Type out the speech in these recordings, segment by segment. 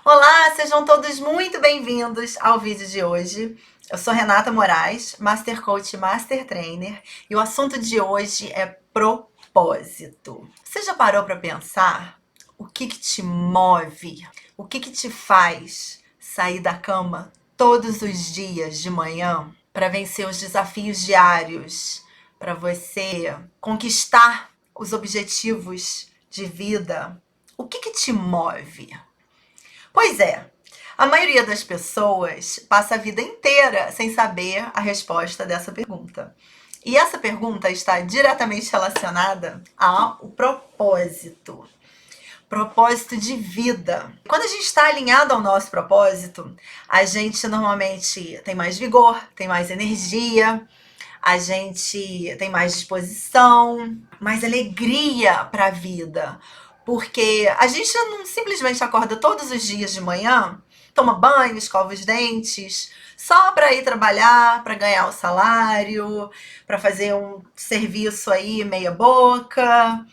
Olá, sejam todos muito bem-vindos ao vídeo de hoje. Eu sou Renata Moraes, Master Coach e Master Trainer, e o assunto de hoje é propósito. Você já parou para pensar o que te move? O que te faz sair da cama todos os dias de manhã para vencer os desafios diários, para você conquistar os objetivos de vida? O que te move? Pois é, a maioria das pessoas passa a vida inteira sem saber a resposta dessa pergunta. E essa pergunta está diretamente relacionada ao propósito. Propósito de vida. Quando a gente está alinhado ao nosso propósito, a gente normalmente tem mais vigor, tem mais energia, a gente tem mais disposição, mais alegria para a vida. Porque a gente não simplesmente acorda todos os dias de manhã, toma banho, escova os dentes, só para ir trabalhar, para ganhar o salário, para fazer um serviço aí meia boca,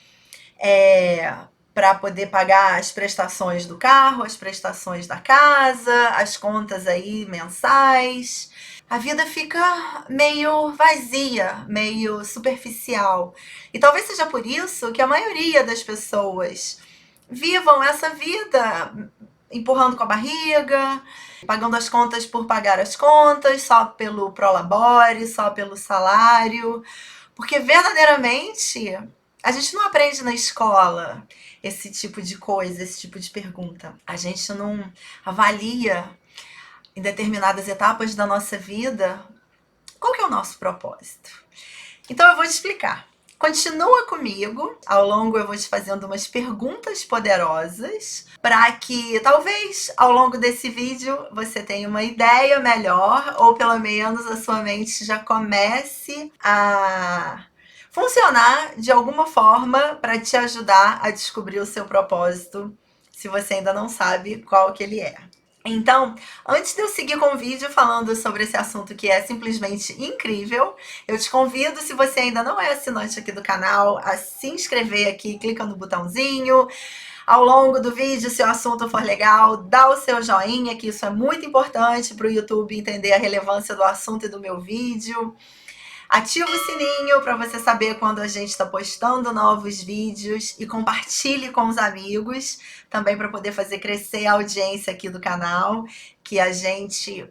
para poder pagar as prestações do carro, as prestações da casa, as contas aí mensais. A vida fica meio vazia, meio superficial. E talvez seja por isso que a maioria das pessoas vivam essa vida empurrando com a barriga, pagando as contas por pagar as contas, só pelo prolabore, só pelo salário. Porque verdadeiramente a gente não aprende na escola esse tipo de coisa, esse tipo de pergunta. A gente não avalia em determinadas etapas da nossa vida qual que é o nosso propósito. Então eu vou te explicar. Continua comigo, ao longo eu vou te fazendo umas perguntas poderosas para que talvez ao longo desse vídeo você tenha uma ideia melhor ou pelo menos a sua mente já comece a funcionar de alguma forma para te ajudar a descobrir o seu propósito, se você ainda não sabe qual que ele é. Então, antes de eu seguir com o vídeo falando sobre esse assunto que é simplesmente incrível, eu te convido, se você ainda não é assinante aqui do canal, a se inscrever aqui, clica no botãozinho. Ao longo do vídeo, se o assunto for legal, dá o seu joinha, que isso é muito importante para o YouTube entender a relevância do assunto e do meu vídeo. Ativa o sininho para você saber quando a gente está postando novos vídeos e compartilhe com os amigos, também para poder fazer crescer a audiência aqui do canal, que a gente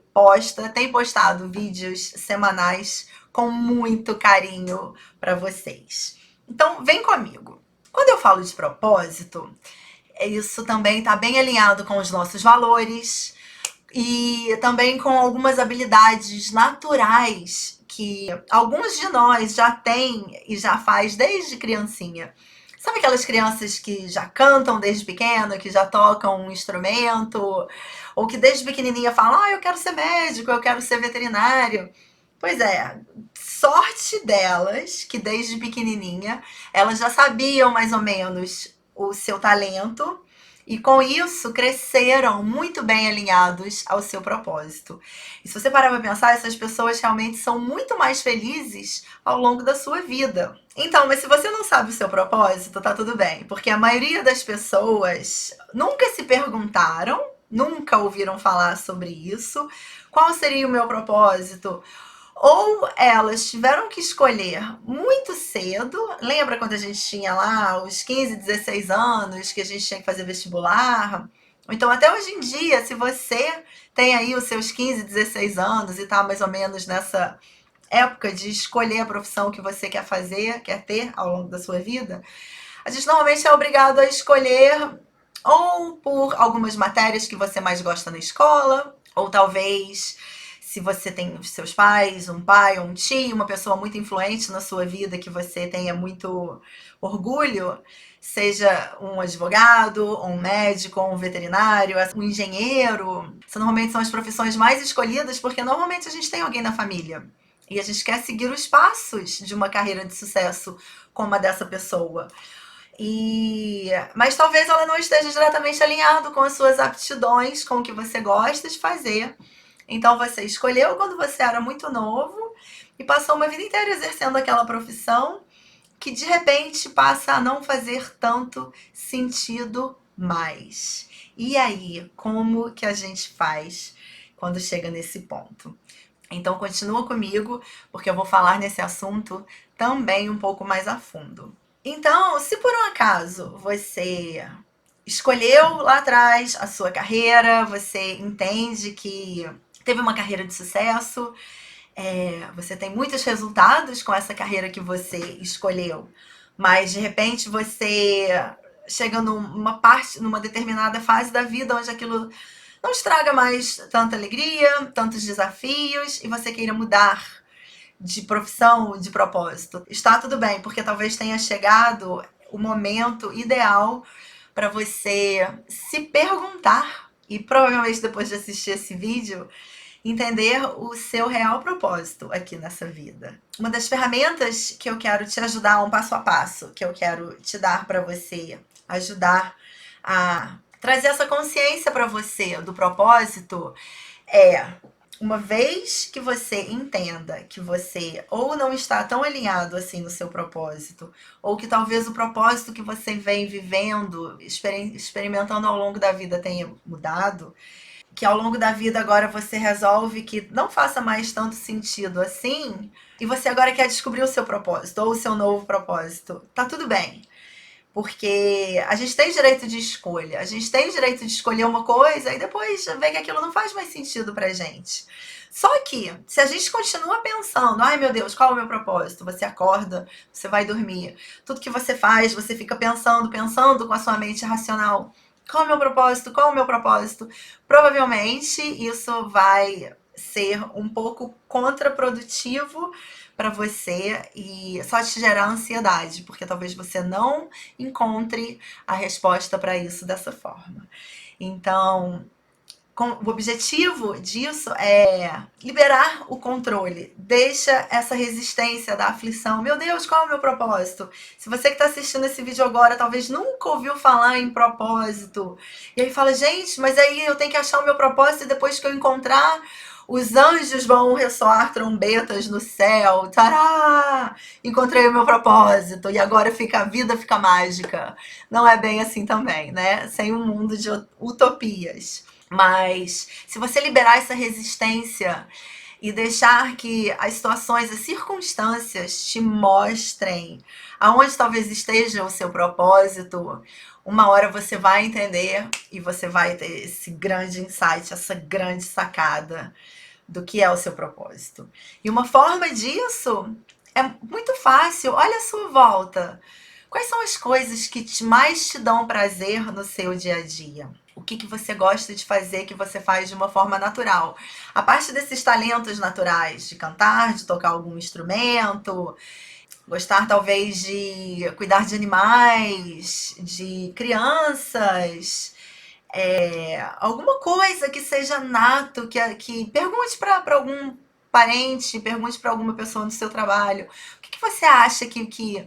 tem postado vídeos semanais com muito carinho para vocês. Então, vem comigo. Quando eu falo de propósito, isso também está bem alinhado com os nossos valores e também com algumas habilidades naturais que alguns de nós já têm e já faz desde criancinha. Sabe aquelas crianças que já cantam desde pequeno, que já tocam um instrumento, ou que desde pequenininha falam: "Ah, eu quero ser médico, eu quero ser veterinário"? Pois é, sorte delas que desde pequenininha elas já sabiam mais ou menos o seu talento e com isso cresceram muito bem alinhados ao seu propósito. E se você parar para pensar, essas pessoas realmente são muito mais felizes ao longo da sua vida. Então, mas se você não sabe o seu propósito, tá tudo bem, porque a maioria das pessoas nunca se perguntaram, nunca ouviram falar sobre isso. Qual seria o meu propósito? Ou elas tiveram que escolher muito cedo. Lembra quando a gente tinha lá os 15, 16 anos, que a gente tinha que fazer vestibular? Então, até hoje em dia, se você tem aí os seus 15, 16 anos e está mais ou menos nessa época de escolher a profissão que você quer fazer, quer ter ao longo da sua vida, a gente normalmente é obrigado a escolher ou por algumas matérias que você mais gosta na escola, ou talvez se você tem os seus pais, um pai ou um tio, uma pessoa muito influente na sua vida que você tenha muito orgulho, seja um advogado, um médico, um veterinário, um engenheiro. Isso normalmente são as profissões mais escolhidas porque normalmente a gente tem alguém na família. E a gente quer seguir os passos de uma carreira de sucesso como a dessa pessoa. Mas talvez ela não esteja diretamente alinhado com as suas aptidões, com o que você gosta de fazer. Então você escolheu quando você era muito novo e passou uma vida inteira exercendo aquela profissão que de repente passa a não fazer tanto sentido mais. E aí, como que a gente faz quando chega nesse ponto? Então continua comigo, porque eu vou falar nesse assunto também um pouco mais a fundo. Então, se por um acaso você escolheu lá atrás a sua carreira, você entende que teve uma carreira de sucesso, você tem muitos resultados com essa carreira que você escolheu, mas de repente você chega numa determinada fase da vida onde aquilo não te traga mais tanta alegria, tantos desafios e você queira mudar de profissão, de propósito. Está tudo bem, porque talvez tenha chegado o momento ideal para você se perguntar e provavelmente depois de assistir esse vídeo entender o seu real propósito aqui nessa vida. Uma das ferramentas que eu quero te ajudar, um passo a passo que eu quero te dar para você ajudar a trazer essa consciência para você do propósito é: uma vez que você entenda que você ou não está tão alinhado assim no seu propósito, ou que talvez o propósito que você vem vivendo, experimentando ao longo da vida tenha mudado, que ao longo da vida agora você resolve que não faça mais tanto sentido assim, e você agora quer descobrir o seu propósito ou o seu novo propósito, tá tudo bem. Porque a gente tem direito de escolha, a gente tem direito de escolher uma coisa e depois ver que aquilo não faz mais sentido pra gente. Só que, se a gente continua pensando, ai meu Deus, qual é o meu propósito? Você acorda, você vai dormir. Tudo que você faz, você fica pensando com a sua mente racional. Qual é o meu propósito? Qual é o meu propósito? Provavelmente isso vai ser um pouco contraprodutivo para você e só te gerar ansiedade, porque talvez você não encontre a resposta para isso dessa forma. Então, o objetivo disso é liberar o controle. Deixa essa resistência da aflição. Meu Deus, qual é o meu propósito? Se você que está assistindo esse vídeo agora talvez nunca ouviu falar em propósito, e aí fala, gente, mas aí eu tenho que achar o meu propósito e depois que eu encontrar, os anjos vão ressoar trombetas no céu. Tará! Encontrei o meu propósito e agora a vida fica mágica. Não é bem assim também, né? Sem um mundo de utopias. Mas se você liberar essa resistência e deixar que as situações, as circunstâncias te mostrem aonde talvez esteja o seu propósito, uma hora você vai entender e você vai ter esse grande insight, essa grande sacada do que é o seu propósito. E uma forma disso é muito fácil. Olha a sua volta. Quais são as coisas que mais te dão prazer no seu dia a dia? O que você gosta de fazer que você faz de uma forma natural? A parte desses talentos naturais, de cantar, de tocar algum instrumento, gostar talvez de cuidar de animais, de crianças, alguma coisa que seja nato, que pergunte para algum parente, pergunte para alguma pessoa do seu trabalho, o que você acha que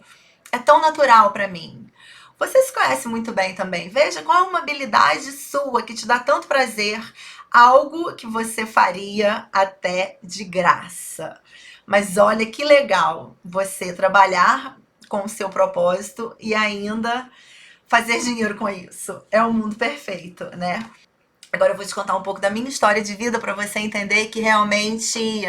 é tão natural para mim? Você se conhece muito bem também. Veja qual é uma habilidade sua que te dá tanto prazer, algo que você faria até de graça. Mas olha que legal você trabalhar com o seu propósito e ainda fazer dinheiro com isso. É um mundo perfeito, né? Agora eu vou te contar um pouco da minha história de vida para você entender que realmente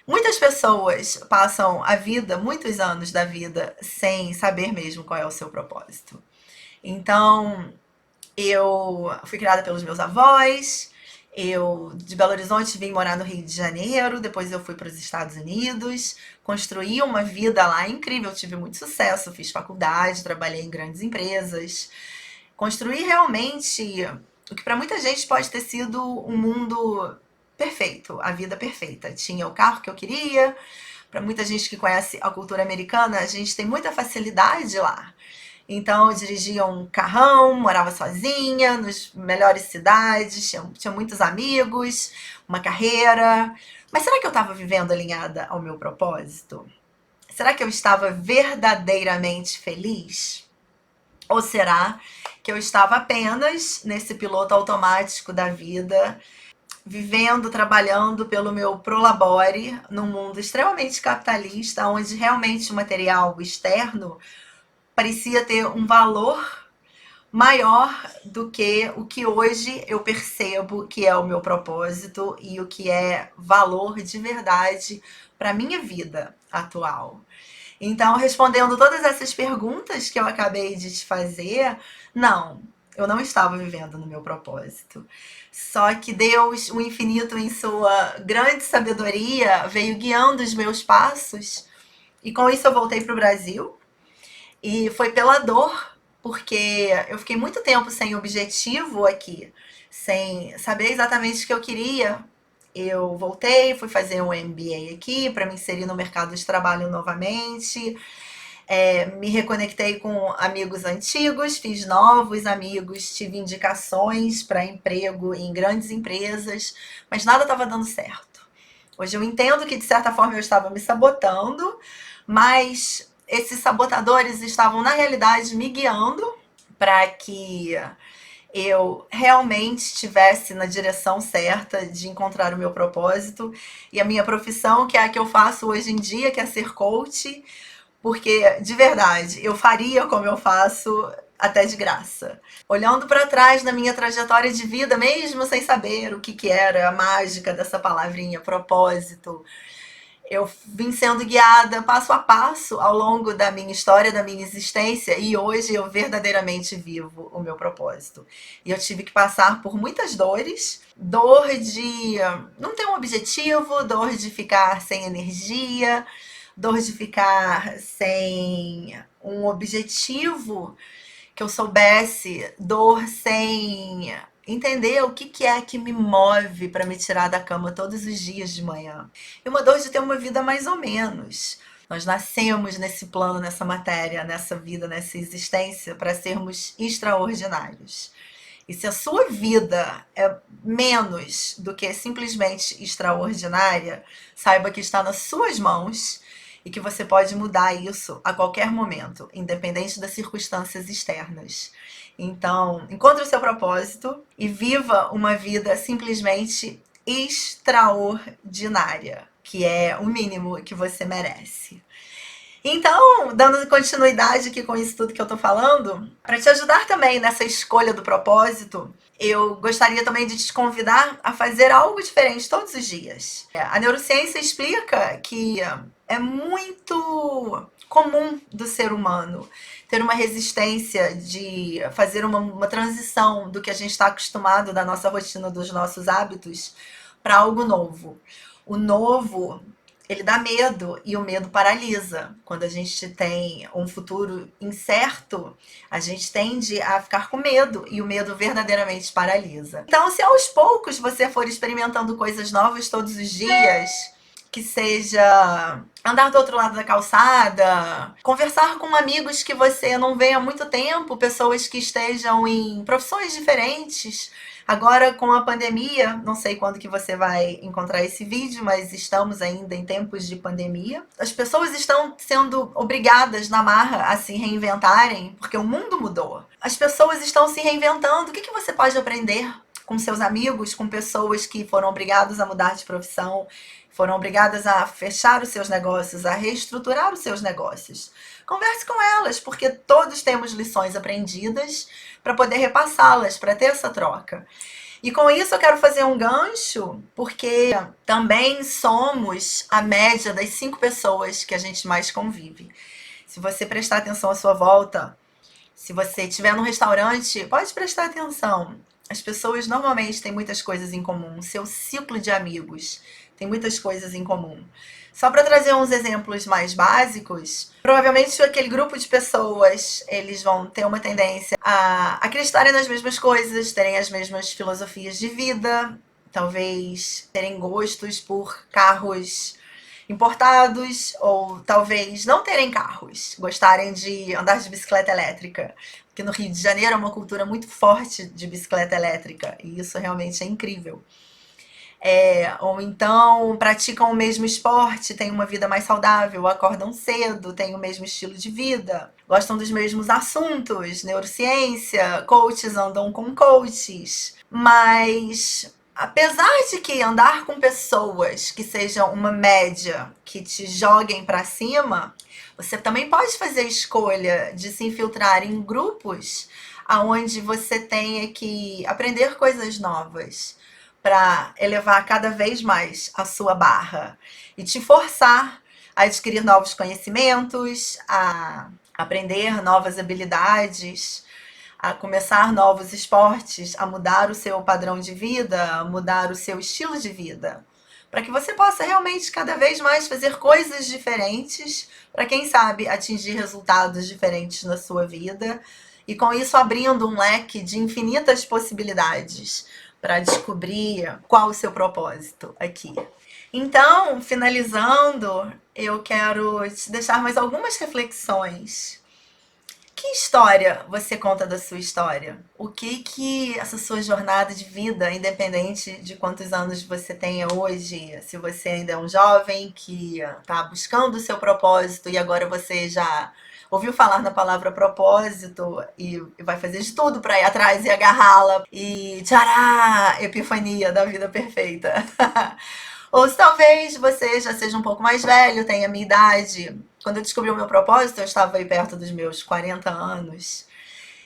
muitas pessoas passam a vida, muitos anos da vida, sem saber mesmo qual é o seu propósito. Então, eu fui criada pelos meus avós, eu de Belo Horizonte vim morar no Rio de Janeiro, depois eu fui para os Estados Unidos, construí uma vida lá incrível, tive muito sucesso, fiz faculdade, trabalhei em grandes empresas, construí realmente o que para muita gente pode ter sido um mundo perfeito, a vida perfeita. Tinha o carro que eu queria. Para muita gente que conhece a cultura americana, a gente tem muita facilidade lá. Então, eu dirigia um carrão, morava sozinha, nas melhores cidades, tinha muitos amigos, uma carreira. Mas será que eu estava vivendo alinhada ao meu propósito? Será que eu estava verdadeiramente feliz? Ou será que eu estava apenas nesse piloto automático da vida, vivendo, trabalhando pelo meu prolabore, num mundo extremamente capitalista, onde realmente o material externo parecia ter um valor, maior do que o que hoje eu percebo que é o meu propósito e o que é valor de verdade para minha vida atual. Então, respondendo todas essas perguntas que eu acabei de te fazer, não, eu não estava vivendo no meu propósito. Só que Deus, o infinito, em sua grande sabedoria, veio guiando os meus passos. E com isso eu voltei para o Brasil. E foi pela dor, porque eu fiquei muito tempo sem objetivo aqui, sem saber exatamente o que eu queria. Eu voltei, fui fazer um MBA aqui para me inserir no mercado de trabalho novamente. Me reconectei com amigos antigos, fiz novos amigos, tive indicações para emprego em grandes empresas, mas nada estava dando certo. Hoje eu entendo que de certa forma eu estava me sabotando, mas esses sabotadores estavam na realidade me guiando para que eu realmente estivesse na direção certa de encontrar o meu propósito e a minha profissão, que é a que eu faço hoje em dia, que é ser coach, porque de verdade eu faria como eu faço até de graça. Olhando para trás na minha trajetória de vida, mesmo sem saber o que era a mágica dessa palavrinha propósito, eu vim sendo guiada passo a passo ao longo da minha história, da minha existência, e hoje eu verdadeiramente vivo o meu propósito. E eu tive que passar por muitas dores, dor de não ter um objetivo, dor de ficar sem energia, dor de ficar sem um objetivo que eu soubesse, dor sem entender o que é que me move para me tirar da cama todos os dias de manhã. E uma dor de ter uma vida mais ou menos. Nós nascemos nesse plano, nessa matéria, nessa vida, nessa existência, para sermos extraordinários. E se a sua vida é menos do que simplesmente extraordinária, saiba que está nas suas mãos e que você pode mudar isso a qualquer momento, independente das circunstâncias externas. Então, encontre o seu propósito e viva uma vida simplesmente extraordinária, que é o mínimo que você merece. Então, dando continuidade aqui com isso tudo que eu tô falando, para te ajudar também nessa escolha do propósito, eu gostaria também de te convidar a fazer algo diferente todos os dias. A neurociência explica que é muito comum do ser humano ter uma resistência de fazer uma transição do que a gente está acostumado da nossa rotina, dos nossos hábitos, para algo novo. O novo, ele dá medo e o medo paralisa. Quando a gente tem um futuro incerto, a gente tende a ficar com medo e o medo verdadeiramente paralisa. Então, se aos poucos você for experimentando coisas novas todos os dias, que seja andar do outro lado da calçada, conversar com amigos que você não vê há muito tempo, pessoas que estejam em profissões diferentes. Agora, com a pandemia, não sei quando que você vai encontrar esse vídeo, mas estamos ainda em tempos de pandemia. As pessoas estão sendo obrigadas na marra a se reinventarem, porque o mundo mudou. As pessoas estão se reinventando. O que você pode aprender com seus amigos, com pessoas que foram obrigadas a mudar de profissão, foram obrigadas a fechar os seus negócios, a reestruturar os seus negócios? Converse com elas, porque todos temos lições aprendidas para poder repassá-las, para ter essa troca. E com isso eu quero fazer um gancho, porque também somos a média das 5 pessoas que a gente mais convive. Se você prestar atenção à sua volta, se você estiver num restaurante, pode prestar atenção. As pessoas normalmente têm muitas coisas em comum. Seu ciclo de amigos tem muitas coisas em comum. Só para trazer uns exemplos mais básicos, provavelmente aquele grupo de pessoas, eles vão ter uma tendência a acreditarem nas mesmas coisas, terem as mesmas filosofias de vida, talvez terem gostos por carros importados, ou talvez não terem carros, gostarem de andar de bicicleta elétrica. Porque no Rio de Janeiro é uma cultura muito forte de bicicleta elétrica, e isso realmente é incrível. Ou então praticam o mesmo esporte, têm uma vida mais saudável, acordam cedo, têm o mesmo estilo de vida, gostam dos mesmos assuntos, neurociência, coaches andam com coaches. Mas apesar de que andar com pessoas que sejam uma média, que te joguem para cima, você também pode fazer a escolha de se infiltrar em grupos aonde você tenha que aprender coisas novas para elevar cada vez mais a sua barra e te forçar a adquirir novos conhecimentos, a aprender novas habilidades, a começar novos esportes, a mudar o seu padrão de vida, a mudar o seu estilo de vida, para que você possa realmente cada vez mais fazer coisas diferentes, para quem sabe atingir resultados diferentes na sua vida e com isso abrindo um leque de infinitas possibilidades para descobrir qual o seu propósito aqui. Então, finalizando, eu quero te deixar mais algumas reflexões. Que história você conta da sua história? O que essa sua jornada de vida, independente de quantos anos você tenha hoje, se você ainda é um jovem que está buscando o seu propósito e agora você já ouviu falar na palavra propósito e vai fazer de tudo para ir atrás e agarrá-la e tchará, epifania da vida perfeita. Ou se talvez você já seja um pouco mais velho, tenha a minha idade. Quando eu descobri o meu propósito, eu estava aí perto dos meus 40 anos.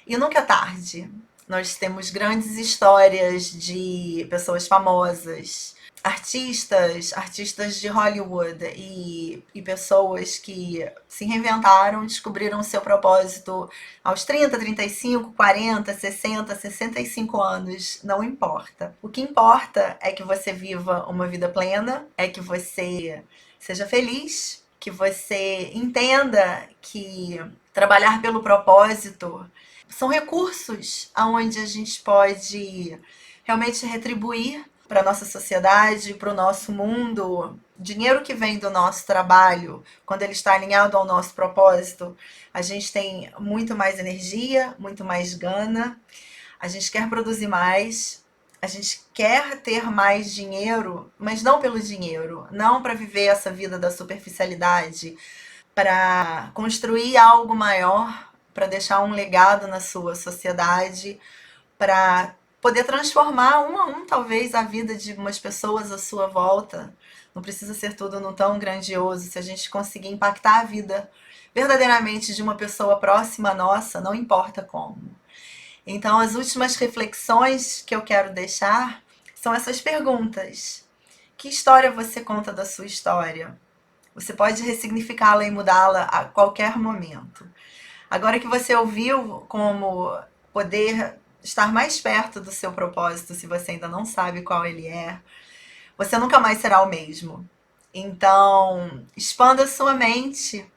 E nunca é tarde. Nós temos grandes histórias de pessoas famosas, artistas de Hollywood e pessoas que se reinventaram, descobriram o seu propósito aos 30, 35, 40, 60, 65 anos, não importa. O que importa é que você viva uma vida plena, é que você seja feliz, que você entenda que trabalhar pelo propósito são recursos aonde a gente pode realmente retribuir para a nossa sociedade, para o nosso mundo. Dinheiro que vem do nosso trabalho, quando ele está alinhado ao nosso propósito, a gente tem muito mais energia, muito mais gana, a gente quer produzir mais, a gente quer ter mais dinheiro, mas não pelo dinheiro, não para viver essa vida da superficialidade, para construir algo maior, para deixar um legado na sua sociedade, para poder transformar um a um, talvez, a vida de umas pessoas à sua volta. Não precisa ser tudo não tão grandioso. Se a gente conseguir impactar a vida verdadeiramente de uma pessoa próxima nossa, não importa como. Então, as últimas reflexões que eu quero deixar são essas perguntas. Que história você conta da sua história? Você pode ressignificá-la e mudá-la a qualquer momento. Agora que você ouviu como poder estar mais perto do seu propósito, se você ainda não sabe qual ele é, você nunca mais será o mesmo. Então, expanda sua mente,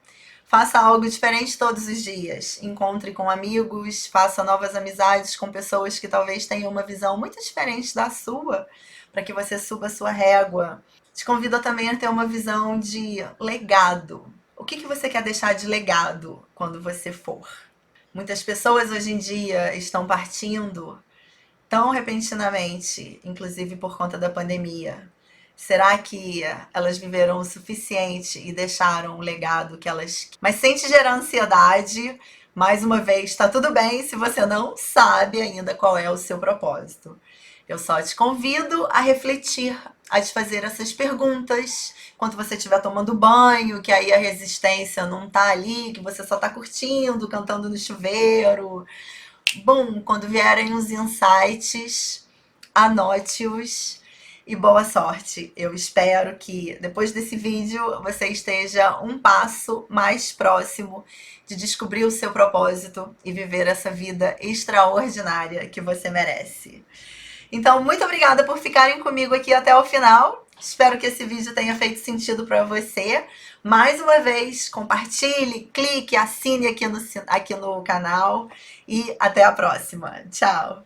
faça algo diferente todos os dias. Encontre com amigos, faça novas amizades com pessoas que talvez tenham uma visão muito diferente da sua, para que você suba a sua régua. Te convido também a ter uma visão de legado. O que você quer deixar de legado quando você for? Muitas pessoas hoje em dia estão partindo tão repentinamente, inclusive por conta da pandemia. Será que elas viveram o suficiente e deixaram o legado que elas... Mas sem te gerar ansiedade, mais uma vez, está tudo bem se você não sabe ainda qual é o seu propósito. Eu só te convido a refletir, a te fazer essas perguntas quando você estiver tomando banho, que aí a resistência não tá ali, que você só tá curtindo, cantando no chuveiro. Bom, quando vierem os insights, anote-os e boa sorte. Eu espero que depois desse vídeo você esteja um passo mais próximo de descobrir o seu propósito e viver essa vida extraordinária que você merece. Então, muito obrigada por ficarem comigo aqui até o final. Espero que esse vídeo tenha feito sentido para você. Mais uma vez, compartilhe, clique, assine aqui no canal e até a próxima. Tchau!